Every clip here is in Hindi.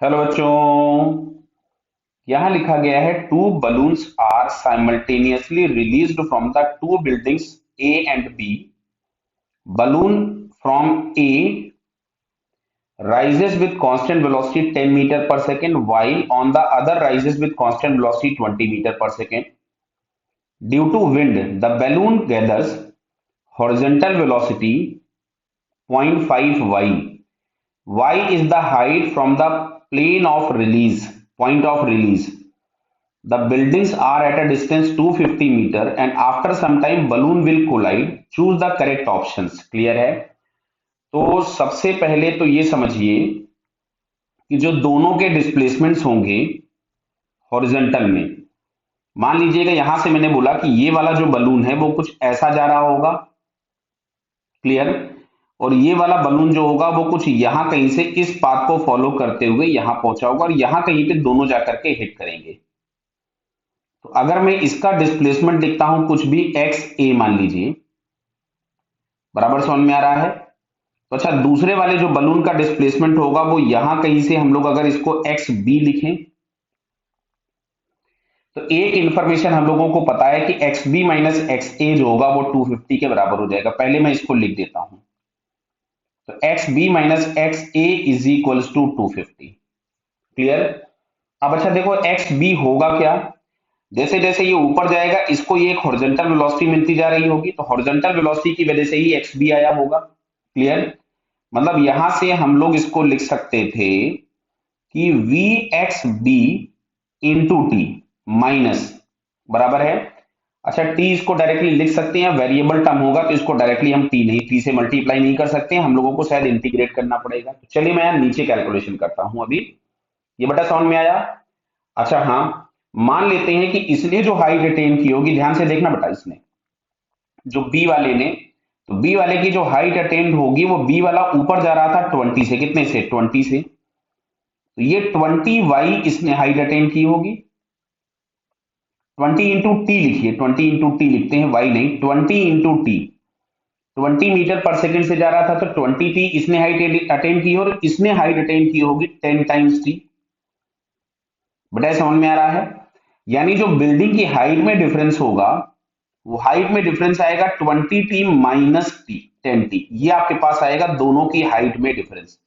हेलो बच्चों। यहां लिखा गया है two balloons are simultaneously released from the two buildings A and B. Balloon from A rises with constant velocity 10 meter per second while on the other rises with constant velocity 20 meter per second. Due to wind, the balloon gathers horizontal velocity 0.5 y. Y is the height from the plane of release, point of release. The buildings are at a distance 250 meter and after some time balloon will collide. Choose the correct options. Clear है? तो सबसे पहले तो ये समझिए कि जो दोनों के डिस्प्लेसमेंट्स होंगे हॉरिजॉन्टल में, मान लीजिएगा यहां से मैंने बोला कि ये वाला जो बलून है वो कुछ ऐसा जा रहा होगा। क्लियर? और ये वाला बलून जो होगा वो कुछ यहां कहीं से इस पाथ को फॉलो करते हुए यहां पहुंचा होगा और यहां कहीं पे दोनों जाकर के हिट करेंगे। तो अगर मैं इसका डिस्प्लेसमेंट लिखता हूं कुछ भी एक्स ए मान लीजिए, बराबर समझ में आ रहा है? तो अच्छा, दूसरे वाले जो बलून का डिस्प्लेसमेंट होगा वो यहां कहीं से हम लोग अगर इसको एक्स बी लिखें तो एक इंफॉर्मेशन हम लोगों को पता है कि एक्स बी माइनस एक्स ए जो होगा वो 250 के बराबर हो जाएगा। पहले मैं इसको लिख देता हूं। तो X B minus X A is equal to 250। Clear? अब अच्छा देखो, एक्स बी होगा क्या? जैसे जैसे ये ऊपर जाएगा इसको ये एक हॉरिजॉन्टल वेलोसिटी मिलती जा रही होगी, तो हॉरिजॉन्टल वेलोसिटी की वजह से ही एक्स बी आया होगा। क्लियर? मतलब यहां से हम लोग इसको लिख सकते थे कि V X B into T minus, बराबर है। अच्छा, टी इसको डायरेक्टली लिख सकते हैं, वेरिएबल टर्म होगा तो इसको डायरेक्टली हम टी नहीं, टी से मल्टीप्लाई नहीं कर सकते, हम लोगों को शायद इंटीग्रेट करना पड़ेगा। तो चलिए मैं नीचे कैलकुलेशन करता हूं अभी। ये बटा समझ में आया? अच्छा हाँ, मान लेते हैं कि इसने जो हाइट अटेन की होगी, ध्यान से देखना बेटा, इसने जो बी वाले ने, तो बी वाले की जो हाइट अटेन्ड होगी वो बी वाला ऊपर जा रहा था 20 से, कितने से? 20 से। तो ये 20 वाई इसने हाइट अटेन की होगी। 20 इंटू टी लिखिए, 20 इंटू टी लिखते हैं, वाई नहीं, 20 इंटू टी। 20 मीटर पर सेकंड से जा रहा था तो 20 टी इसने हाइट अटेन की और इसने हाइट अटेन की होगी 10 टाइम्स टी। बेटा समझ में आ रहा है? यानी जो बिल्डिंग की हाइट में डिफरेंस होगा वो हाइट में डिफरेंस आएगा 20 टी माइनस टी 10 टी, ये आपके पास आएगा दोनों की हाइट में डिफरेंस।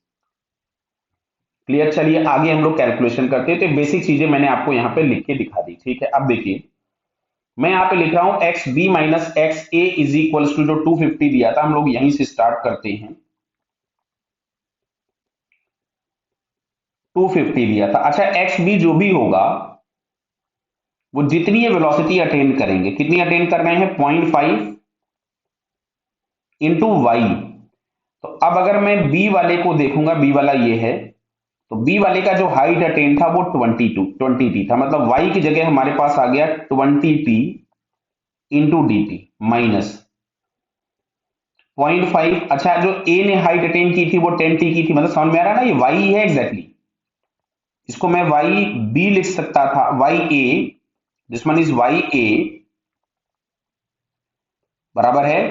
क्लियर? चलिए आगे हम लोग कैलकुलेशन करते हैं। तो बेसिक चीजें मैंने आपको यहाँ पे लिख के दिखा दी। ठीक है, अब देखिए मैं यहाँ पे लिख रहा हूं X B minus X A is equal to जो 250 दिया था, हम लोग यहीं से स्टार्ट करते हैं। 250 दिया था। अच्छा, एक्स बी जो भी होगा वो जितनी ये वेलोसिटी अटेन करेंगे, कितनी अटेन कर रहे हैं? 0.5 इंटू वाई। तो अब अगर मैं बी वाले को देखूंगा, बी वाला ये है, तो बी वाले का जो हाइट अटेन था वो 20 टी था, मतलब वाई की जगह हमारे पास आ गया 20 T into D T minus 0.5। अच्छा, जो ए ने हाइट अटेन की थी वो 10 टी की थी, मतलब समझ में आ रहा है ना, ये वाई है एग्जैक्टली। इसको मैं वाई बी लिख सकता था, Y A, this one is Y A, बराबर है।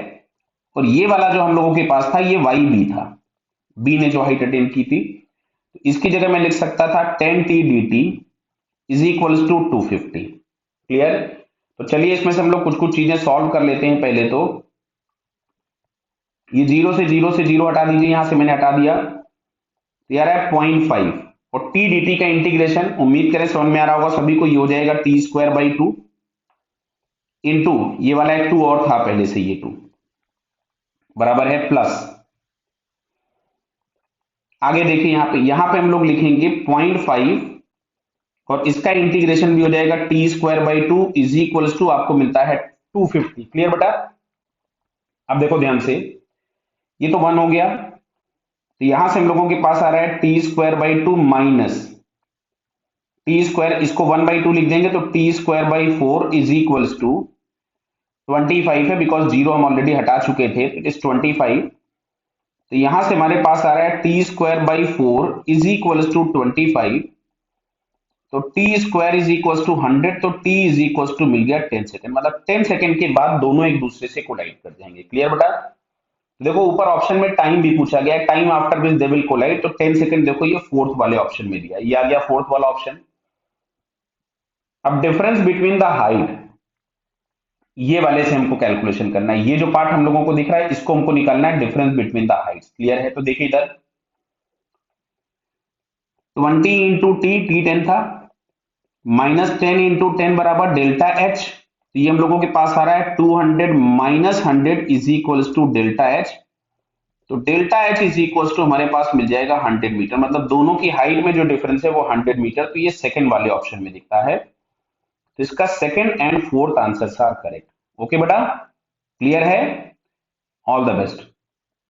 और ये वाला जो हम लोगों के पास था ये वाई बी था, बी ने जो हाइट अटेन की थी। तो इसकी जगह मैं लिख सकता था 10 T D T is equal to 250। Clear? तो चलिए इसमें से हम लोग कुछ कुछ चीजें सॉल्व कर लेते हैं। पहले तो ये जीरो से जीरो हटा दीजिए, यहां से मैंने हटा दिया, तो यार है 0.5। और टी डी टी का इंटीग्रेशन उम्मीद करें समझ में आ रहा होगा सभी को, ये हो जाएगा T square by two into ये वाला एक टू और था पहले से, ये टू, बराबर है प्लस। आगे देखिए यहां पे हम लोग लिखेंगे 0.5 और इसका इंटीग्रेशन भी हो जाएगा T square by two is equal to आपको मिलता है 250। क्लियर बेटा? अब देखो ध्यान से, ये तो वन हो गया, तो यहां से हम लोगों के पास आ रहा है T square by two minus T square, इसको 1/2 लिख देंगे तो T square by four is equal to 25 है, बिकॉज जीरो हम ऑलरेडी हटा चुके थे, तो इट इज 25। तो यहां से हमारे पास आ रहा है T square by four is equal to 25। तो T square is equal to 100, तो टी इज इक्वल टू मिल गया 10 सेकंड, मतलब 10 सेकंड के बाद दोनों एक दूसरे से कोलाइड कर जाएंगे। क्लियर बेटा? देखो ऊपर ऑप्शन में टाइम भी पूछा गया है, time after which they will collide, तो 10 सेकंड देखो ये फोर्थ वाले ऑप्शन में दिया, ये आ गया फोर्थ वाला ऑप्शन। अब डिफरेंस बिटवीन द हाइट, ये वाले से हमको कैलकुलेशन करना है, ये जो पार्ट हम लोगों को दिख रहा है इसको हमको निकालना है, difference between the Heights. Clear है? तो देखिए इधर 20 इंटू टी 10 था, -10 इंटू 10 बराबर डेल्टा एच, तो ये हम लोगों के पास आ रहा है 200 minus 100 is equals to delta H. तो delta H is equals to हमारे पास मिल जाएगा 100 मीटर, मतलब दोनों की हाइट में जो डिफरेंस है वो 100 मीटर, तो ये सेकंड वाले ऑप्शन में दिखता है। तो इसका second and fourth answer are correct. Okay बेटा, क्लियर है? All the best.